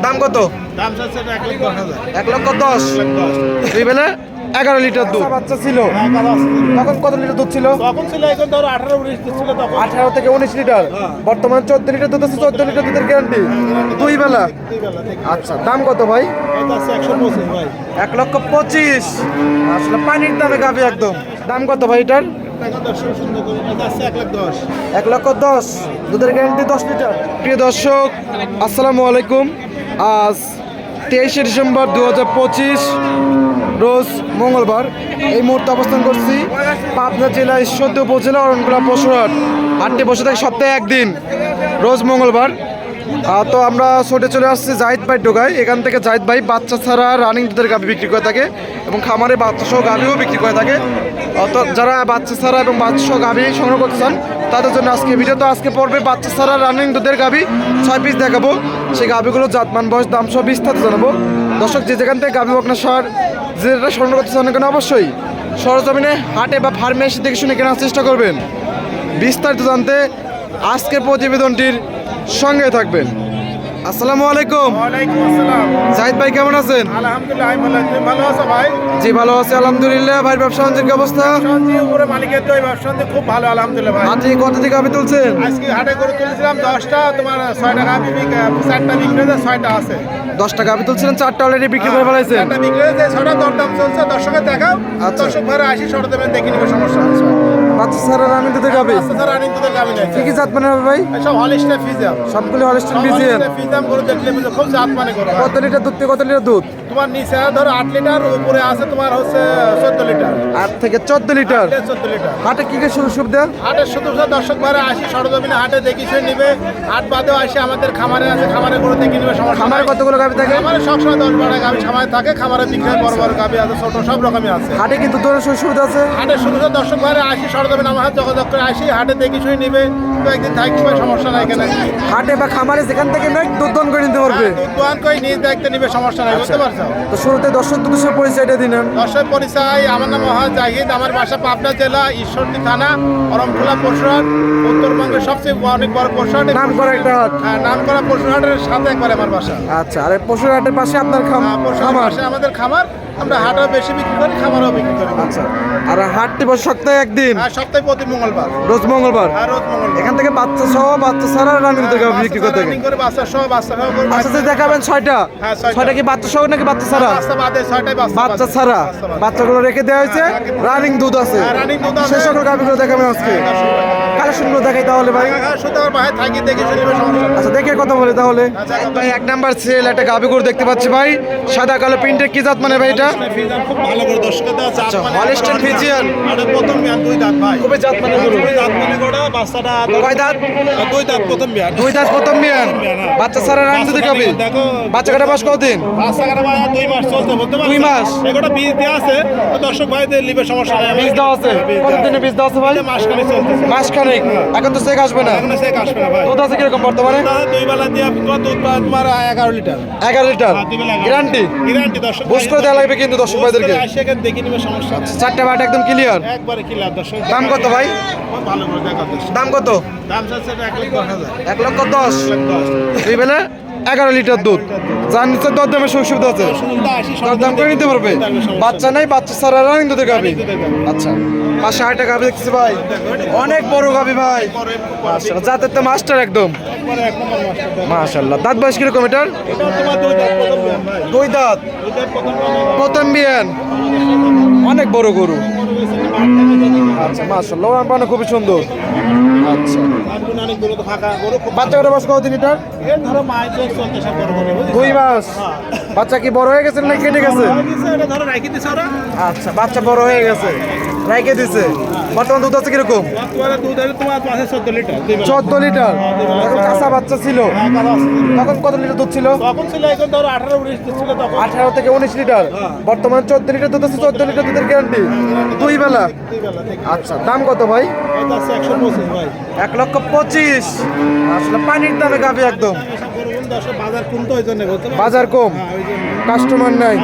দাম কত? দাম চাচ্ছে 1,10,000 1,10,000 দুই বেলা 11 লিটার দুধ বাচ্চা ছিল তখন কত লিটার দুধ ছিল? তখন ছিল এখন ধরো 18-19 দুধ ছিল তখন 18 থেকে 19 লিটার বর্তমানে 14 লিটার দুধ আছে 14 লিটার দুধের গ্যারান্টি দুই বেলা আচ্ছা দাম কত ভাই? এটা আছে 125 ভাই 1,25,000 আসলে পানির দামে গাবি একদম দাম কত ভাই এটার? টাকা দর্শক সুন্দর করে এটা আছে 1,10,000 1,10,000 দুধের গ্যারান্টি 10 লিটার। প্রিয় দর্শক আসসালামু আলাইকুম। আজ 23শে ডিসেম্বর 2025 রোজ মঙ্গলবার। এই মুহূর্তে অবস্থান করছি পাবনা জেলা ঈশ্বরদী উপজেলা অরণকুলা পশুরহাট। হাটটি বসে থাকে সপ্তাহে একদিন রোজ মঙ্গলবার। তো আমরা ছুটে চলে আসছি জাহিদ ভাই ঢোকায়। এখান থেকে জাহিদ ভাই বাচ্চা ছাড়া রানিং দুধের গাভি বিক্রি করে থাকে এবং খামারে বাচ্চা সহ গাভিও বিক্রি করে থাকে। তো যারা বাচ্চা ছাড়া এবং বাচ্চা সহ গাভি সংগ্রহ করতে চান তাদের জন্য আজকে ভিডিও। তো আজকে পড়বে বাচ্চা ছাড়া রানিং দুধের গাভি 6 পিস দেখাবো। সেই গাভিগুলো জাতমান বয়স দাম সহ বিস্তারিত জানাবো। দর্শক যে যেখান থেকে গাভি বকনা সার যেটা সংগ্রহ করতে চান কেন অবশ্যই সরজমিনে হাটে বা ফার্মে এসে দেখে শুনে কেনার চেষ্টা করবেন। বিস্তারিত জানতে আজকের প্রতিবেদনটির সঙ্গে থাকবেন। আসসালামু আলাইকুম। ওয়ালাইকুম আসসালাম। জাহিদ ভাই কেমন আছেন? আলহামদুলিল্লাহ আমি ভালো আছি। তুমি ভালো আছো ভাই? জি ভালো আছি আলহামদুলিল্লাহ। ভাই ব্যবসা বাণিজ্যের কি অবস্থা? সঞ্জীব উপরে মালিকের তো এই ব্যবসা খুব ভালো আলহামদুলিল্লাহ ভাই। আজকে কত থেকে গাভি তুলছেন? আজকে হাটে করে তুলেছিলাম 10টা, তোমার 6টা গাভি 4টা বিক্রি হয়েছে, 6টা আছে। 10টা গাভি তুলছিলেন 4টা অলরেডি বিক্রি করে ফেলাইছেন। 4টা বিক্রি হয়েছে, 6টা দরদাম চলছে। দর্শকের দেখাও, আচ্ছা। দর্শক ভাইরা আসি সরদেবেন দেখে নিবে, সমস্যা আছে। বাচ্চা ছাড়া রানিং দুধের গাভি বাচ্চা ছাড়া রানিং দুধের গাভি নাই। কি কি জাত মানে হবে ভাই? সব হলিস্টার ফিজাম। সবগুলো হলস্টাইন ফ্রিজিয়ান। ফিজাম করে দেখলে বুঝো খুব জাত মানে করে। কত লিটার দুধ থেকে কত লিটার দুধ? তোমার নিচে ধরো 8 লিটার, উপরে আছে তোমার হচ্ছে 14 লিটার। 8 থেকে 14 লিটার। 14 লিটার। হাটে কি কি সুবিধা? হাটে শুধু দর্শক ভাইরা আসি সরজমিনে হাটে দেখি শুনে নিবে। হাট বাদেও আসি আমাদের খামারে আছে, খামারে করে দেখে নিবে, সমস্যা খামারে নাই। কতগুলো গাভি থাকে? খামারে সবসময় 10-12টা গাভি খামারে থাকে। খামারে বিক্রি হয়, বড় বড় গাভি আছে, ছোট সব রকমই আছে। হাটে কিন্তু দূরের সুবিধা আছে। হাটে শুধু দর্শক ভাইরা আসি সরজমিনে আমার হাতে যোগাযোগ করে আসি, হাটে দেখি শুনে নিবে। তো একদিন থাকবে, সমস্যা নাই এখানে। হাটে বা খামারে যেখান থেকে নেয় দুধ দন করে নিতে পারবে। দুধ দোয়ান করে নিজ দেখতে নিবে, সমস্যা নাই, বুঝতে পারছো? তো শুরুতে দর্শক দুধের পরিচয়টা দিন। দর্শক পরিচয়, আমার নাম মহা জাহিদ। আমার বাসা পাবনা জেলা ঈশ্বরদী থানা অরণকুলা পশুরহাট, উত্তরবঙ্গের সবচেয়ে অনেক বড় পশুরহাট। নাম করা একটা হাট। হ্যাঁ, নাম করা পশুরহাটের সাথে একবার আমার বাসা। আচ্ছা, আর পশুর হাটের পাশে আপনার পশুরহাটের খামার? পাশে আমাদের খামার। আমরা হাটও বেশি বিক্রি করি, খামারও বিক্রি করি। আচ্ছা, আর হাটটি বসে সপ্তাহে একদিন আর সপ্তাহে প্রতি মঙ্গলবার। রোজ মঙ্গলবার। আর রোজ মঙ্গলবার। এখান থেকে বাচ্চা সহ বাচ্চা ছাড়া রানিং দুধের গাভি বিক্রি করতে রানিং করে বাচ্চা সহ, বাচ্চা সহ করে। আচ্ছা, যে দেখাবেন 6টা। হ্যাঁ, 6টা। 6টা কি বাচ্চা সহ নাকি বাচ্চা ছাড়া? বাচ্চা বাদে 6টাই বাচ্চা। বাচ্চা ছাড়া বাচ্চাগুলো রেখে দেওয়া হয়েছে, রানিং দুধ আছে। হ্যাঁ, রানিং দুধ আছে। সে সকল গাভিগুলো দেখাবেন আজকে। কালেকশনগুলো দেখাই তাহলে ভাই। শুধু আমার ভাই থাকি দেখে শুনে নিবে, সমস্যা নাই। আচ্ছা, দেখে কথা বলে তাহলে। ভাই 1 নাম্বার সেল একটা গাভি গরু দেখতে পাচ্ছি ভাই, সাদা কালো প্রিন্টের। কি জাত মানে ভাই এটা? ফিজান খুব ভালো করে দর্শকের দেওয়া জাত আচ্ছা, মানে হলিস্টাইন ফ্রিজিয়ান। আর প্রথম বিয়ান 2 দাঁত ভাই। খুবই জাত মানে গরু। দুই দাঁত মানে গোটা, বাচ্চাটা কয় দাঁত? 2 দাঁত প্রথম বিয়ান। 2 দাঁত প্রথম বিয়ান। বাচ্চা ছাড়া রানিং দুধের গাভি। দেখো বাচ্চা কাটা মাস কতদিন? বাচ্চা কাটা ভাই 2 মাস চলতে, বলতে পারছো? 2 মাস। এগোটা বীজ দেওয়া আছে, তো দর্শক ভাইদের লিবে, সমস্যা নাই। বীজ দেওয়া আছে। কতদিনে বীজ দেওয়া আছে ভাই? মাসখানে চলতেছে। মাসখানেক। এখন তো চেক আসবে না। এখন সে আসবে না ভাই। দুধ আছে কিরকম বর্তমানে? 2 বেলা দিয়ে তোমার দুধ পায় তোমার 11 লিটার। 11 litre guarantee. গ্যারান্টি দর্শক বুঝ করে দেওয়া লাগবে কিন্তু দর্শক ভাইদেরকে। আসে এখানে দেখে নিবে, সমস্যা নাই। 4টা বাট একদম ক্লিয়ার। একবারে ক্লিয়ার দর্শক। দাম কত ভাই? খুব ভালো করে দেখা দর্শক। দাম কত? দাম চাচ্ছে 1,10,000 1,10,000 1,10,000 দুই বেলা 11 লিটার দুধ। যার নিচে দরদামের সুবিধা আছে, দরদাম করে নিতে পারবে। বাচ্চা নাই, বাচ্চা ছাড়া রানিং দুধের গাভি। আচ্ছা, পাশে 8টা গাভি দেখছি ভাই, অনেক বড় গাভি ভাই। মাশাআল্লাহ, জাতের তো মাস্টার একদম। মাশাআল্লাহ, দাঁত বয়স কিরকম এটার? 2 দাঁত প্রথম বিয়ান। অনেক বড় গরু। আচ্ছা, মাশাআল্লাহ, মানে খুবই সুন্দর। আচ্ছা, বাচ্চা কটা বয়স কতদিন এটার? 2 মাস। বাচ্চা কি বড় হয়ে গেছে না কেটে গেছে? আচ্ছা, বাচ্চা বড় হয়ে গেছে, রাইখে দিছে। বর্তমান দুধ আছে কিরকম? 14 লিটার। এখন কাঁচা বাচ্চা ছিল, তখন কত লিটার দুধ ছিল? 18 থেকে 19 লিটার। বর্তমানে 14 লিটার দুধ আছে, 14 লিটার দুধের গ্যারান্টি দুই বেলা। আচ্ছা, দাম কত ভাই? 1,25,000। আসলে পানির দামে গাভি একদম। বাজার কম, কাস্টমার নাই,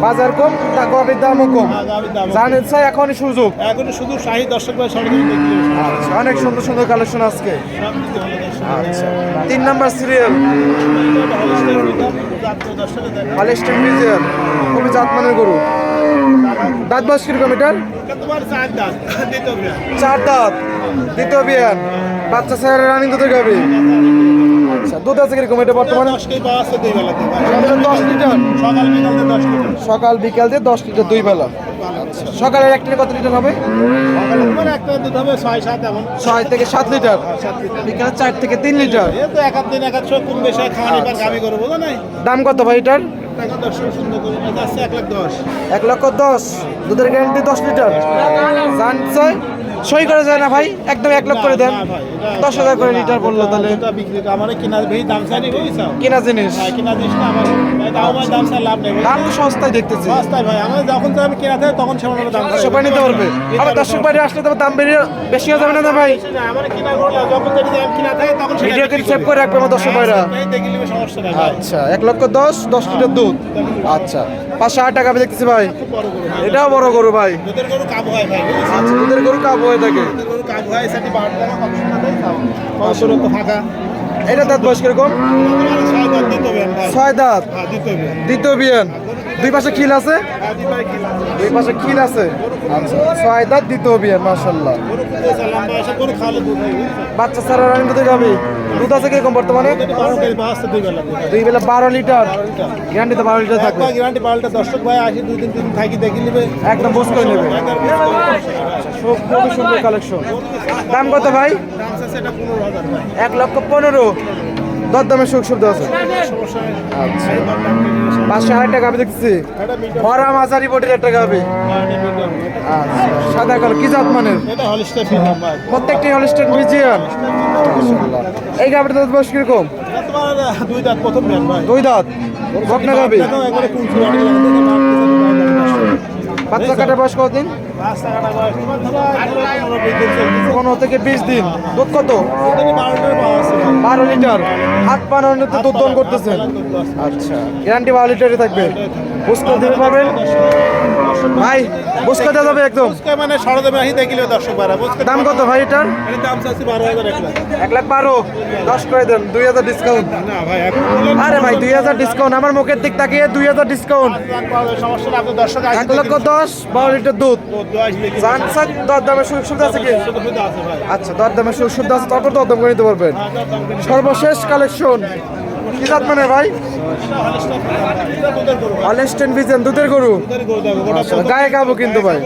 বাজার কম, তা গাভির দামও কম। জানেন স্যার, এখনই সুযোগ। এখন শুধু শাহী দর্শক ভাই সরকারি দেখি। আচ্ছা, অনেক সুন্দর সুন্দর কালেকশন আজকে। আচ্ছা, 3 নাম্বার সিরিয়াল। হলিস্টিয়ান ফ্রিজিয়ান, খুবই জাতমানের গরু। দাঁত বয়স কিরকম এটার? তোমার 4 দাঁত দ্বিতীয় বিয়ান। 4 দাঁত, দ্বিতীয় বিয়ান, বাচ্চা স্যার রানিং দুধের গাবি। আচ্ছা, দুধ আছে কিরকম এটা বর্তমানে? 10 কেজি পাওয়া আছে 2 বেলাতে ভাই। 10 লিটার, সকাল বিকালে 10 লিটার। সকাল বিকাল দিয়ে 10 লিটার 2 বেলা। আচ্ছা, সকালে এক লিটার কত লিটার হবে? সকালে তোমার একটা দুধ হবে 6-7 এমন। 6 থেকে 7 লিটার, 7 লিটার। বিকালে 4 থেকে 3 লিটার। এই তো এক আধ দিন এক আধ সময় কম বেশি হয়, খাওয়ানি পার গাবি করবো বুঝো নাই? দাম কত ভাই এটার? টাকা 10 সুন্দর করে এটা আছে 1,10,000। 1,10,000, দুধের গ্যারান্টি 10 লিটার। জানছে সই করে যায় না ভাই, একদম 1 লক্ষ করে দেন। না ভাই, এটা 10,000 করে লিটার বললো তাহলে এটা বিক্রি করে আমার কিনা বেশি দাম চাইনি বুঝছো? কেনা জিনিস। ভাই কিনা জিনিস না আমার ভাই দাও ভাই দাম চাই লাভ নেই। দাম তো সস্তায় দেখতেছি, সস্তায় ভাই আমার যখন তো আমি কিনা থাকে তখন সেমন দাম করে। সবাই নিতে পারবে। আর দর্শক বাইরে আসলে তো দাম বেশি হয়ে যাবে না ভাই? আমার কিনা করলে যখন যদি দাম কিনা থাকে তখন সেটা ভিডিও কিন্তু সেভ করে রাখবে আমার দর্শক বাইরা। এই দেখে নিবে সমস্যা নাই ভাই। আচ্ছা, 1,10,000, 10 লিটার দুধ। আচ্ছা, 508 টাকা আমি দেখতেছি ভাই, খুব বড় গরু ভাই। এটাও বড় গরু ভাই। দুধের গরু কাবু হয় ভাই বুঝছো? আচ্ছা, দুধের গরু কাবু হয়ে থাকে। দুধের গরু কাবু হয় সাথে 12 টাকা কম সময় দেয় তাও। কতগুলো তো ফাঁকা। এটা দাঁত বয়স কিরকম? তোমার 6 দাঁত দিতে হবে ভাই। 6 দাঁত, হ্যাঁ দিতে হবে। দ্বিতীয় বিয়ান, দুই পাশে খিল আছে, হ্যাঁ দিতে হবে কি? দুই পাশে খিল আছে। আচ্ছা, 6 দাঁত, দ্বিতীয় বিয়ান, মাশাআল্লাহ। গরু খুব সালাম ভাই, এসব গরু খাওয়ালে দুধ হয় বুঝছো? বাচ্চা ছাড়া রানিং দুধের গাবি। দুধ আছে কিরকম বর্তমানে? 12 কেজি পাওয়া আছে 2 বেলাতে। 2 বেলা 12 লিটার, গ্যারান্টি তো 12 লিটার থাকবে। একবার গ্যারান্টি পাল্টা দর্শক ভাই আসি 2-3 দিন থাকি দেখে নিবে। একদম বুঝ করে নেবে। খুবই সুন্দর কালেকশন। দাম কত ভাই? দাম আছে এটা 15,000 ভাই। 1,15,000, দরদামের সুখ সুবিধা আছে। সমস্যা নেই। আচ্ছা, এই দাম দাম করে নিবে। 508 টাকা আমি দেখতেছি। এটা মিটার ভরা মাঝারি বডির একটা গাবি। মিটার। আচ্ছা, সাদা কালো, কি জাত মানের? এটা হলিস্টার ফিল্ম ভাই। প্রত্যেকটি হলিস্টাইন ফ্রিজিয়ান। মাশাআল্লাহ। এই গাবিটার দাঁত বয়স কিরকম? এটা তোমার 2 দাঁত প্রথম ব্যান ভাই। 2 দাঁত, বকনা গাবি। দেখো একবারে কোন চুরানি লাগে দেখে মার দিতে বাচ্চা কাটার বয়স কতদিন? রাস্তা কাটা বয়স তোমার ধরো 15-20 দিন চলতেছে। 15 থেকে 20 দিন। দুধ কত? ওদের 12 লিটার পাওয়া আছে ভাই। 12 লিটার, হাত পানানোর তো দুধ দন করতেছেন। আচ্ছা, গ্যারান্টি 12 লিটারই থাকবে। বুঝতে দিতে পারবেন ভাই? বুঝতে দেওয়া যাবে একদম। বুঝকে মানে সরদমে আসি দেখিলে দর্শক ভাড়া বুঝকে দাম কত ভাই এটার? এর দাম চাচ্ছি 12,000 একলা। 1,12,000, 10 করে দেন, 2,000 ডিসকাউন্ট। না ভাই এখন বলেন আরে ভাই 2,000 ডিসকাউন্ট, আমার মুখের দিক তাকিয়ে 2,000 ডিসকাউন্ট। সমস্যা না আপনার দর্শক আসি 1,10,000, 12 লিটার দুধ। দেখি জানসার দরদামের সুযোগ সুবিধা আছে কি? শুধু শুধু আছে ভাই। আচ্ছা, দরদামের সুযোগ সুবিধা আছে, তারপর দরদাম করে নিতে পারবেন। সর্বশেষ কালেকশন কি জাত মানে ভাই? হলিস্টাইন ফ্রিজিয়ান, দুধের গরু। মাশাআল্লাহ, গায়ে গাবো কিন্তু ভাই,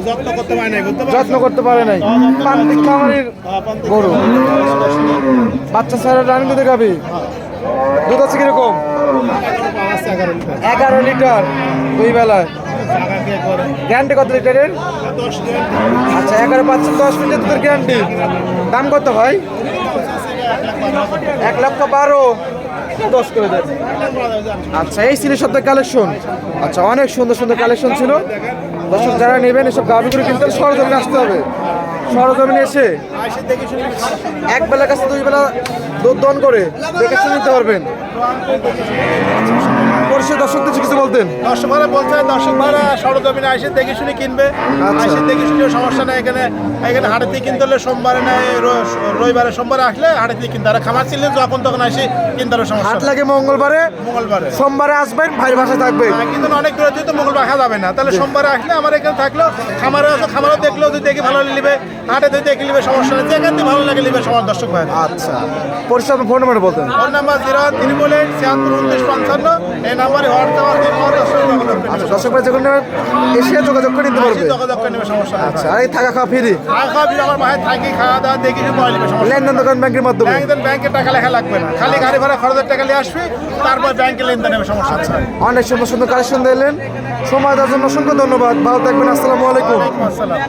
যত্ন করতে পারে নাই বুঝতে যত্ন করতে পারে নাই। প্রান্তিক খামারির গরু, বাচ্চা ছাড়া রানিং দুধে গাবি। দুধ আছে কিরকম? 11 লিটার, 2 বেলায়। গ্যারান্টি কত লিটারের? আচ্ছা, 11 পাচ্ছেন, 10 লিটার দুধের গ্যারান্টি। দাম কত ভাই? 1,12,000, 10 করে দেন। আচ্ছা, এই ছিল সব কালেকশন। আচ্ছা, অনেক সুন্দর সুন্দর কালেকশন ছিল। দর্শক যারা নেবেন এসব গাভিগুলো কিনতে সরজমিনে আসতে হবে। সরজমিনে এসে এক বেলা কাছে 2 বেলা দুধ দন করে দেখে শুনে নিতে পারবেন। পরিষদ দর্শক কিছু বলতেন? দর্শক ভাড়া বলতে দর্শক ভাড়া সরজমিনে আসে দেখে শুনে কিনবে। আচ্ছা। আসে দেখে শুনে সমস্যা নেই। এখানে এখানে হাটে থেকে কিনতে হলে সোমবারে নেয়, রবিবারে সোমবারে আসলে হাটে থেকে কিনতে। আর খামার ছিল যখন তখন আসে কিনতে হবে, সমস্যা হাট নেই। লাগে মঙ্গলবারে, মঙ্গলবারে সোমবারে আসবেন, ভাই বাসায় থাকবে। কিন্তু অনেক দূরে যেহেতু মঙ্গলবার রাখা যাবে না, তাহলে সোমবারে আসলে আমার এখানে থাকলো, খামারে আছে, খামারও দেখলেও যদি দেখে ভালো নিবে, হাটে যদি দেখে নিবে, সমস্যা নেই। যেখান থেকে ভালো লাগে নিবে সবার দর্শক ভাই। আচ্ছা, পরিষদ ফোন নাম্বার বলতেন? Phone number 038762955। এই নাম্বারে হোয়াটসঅ্যাপ আছে, আচ্ছা, দর্শক ভাই যখন এসে যোগাযোগ করে নিতে পারবে। যোগাযোগ করে নেবে, সমস্যা নেই। আচ্ছা, আর এই থাকা খাওয়া ফ্রি? খাওয়া ফিরে আমার ভাই থাকি, খাওয়া দাওয়া দেখি নিবে, সমস্যা নেই। লেনদেন দোকান ব্যাংকের মাধ্যমে? একদিন ব্যাংকে টাকা লেখা লাগবে না, খালি গাড়ি ভাড়া খরচের টাকা নিয়ে আসবি, তারপর ব্যাংকে লেনদেন হবে, সমস্যা আছে। অনেক সুন্দর সুন্দর কালেকশন দিলেন, সময় দেওয়ার জন্য অসংখ্য ধন্যবাদ। ভালো থাকবেন, আসসালামু আলাইকুম। আসসালাম।